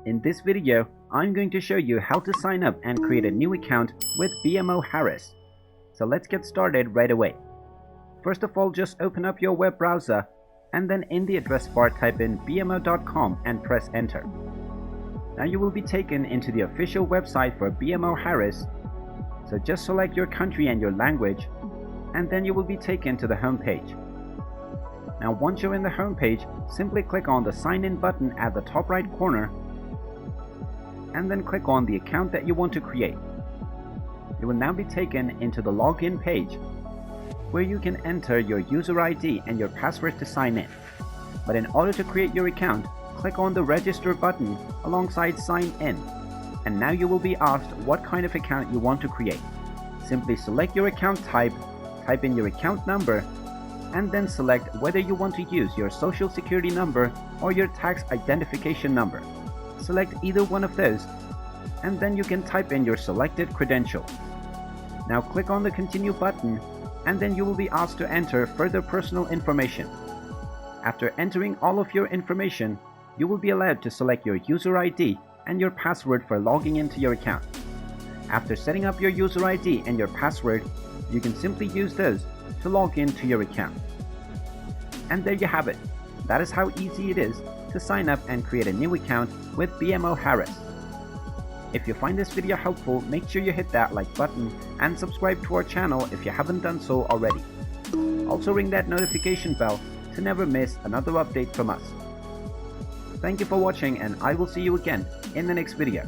In this video, I'm going to show you how to sign up and create a new account with BMO Harris. So let's get started right away. First of all, just open up your web browser and then in the address bar type in bmo.com and press enter. Now you will be taken into the official website for BMO Harris. So just select your country and your language and then you will be taken to the home page. Now once you're in the home page, simply click on the sign in button at the top right corner and then click on the account that you want to create. You will now be taken into the login page where you can enter your user ID and your password to sign in. But in order to create your account, click on the register button alongside sign in. And now you will be asked what kind of account you want to create. Simply select your account type in your account number, and then select whether you want to use your social security number or your tax identification number. Select either one of those, and then you can type in your selected credentials. Now click on the continue button, and then you will be asked to enter further personal information. After entering all of your information, you will be allowed to select your user ID and your password for logging into your account. After setting up your user ID and your password, you can simply use those to log into your account. And there you have it. That is how easy it is to sign up and create a new account with BMO Harris. If you find this video helpful, make sure you hit that like button and subscribe to our channel if you haven't done so already. Also ring that notification bell to never miss another update from us. Thank you for watching, and I will see you again in the next video.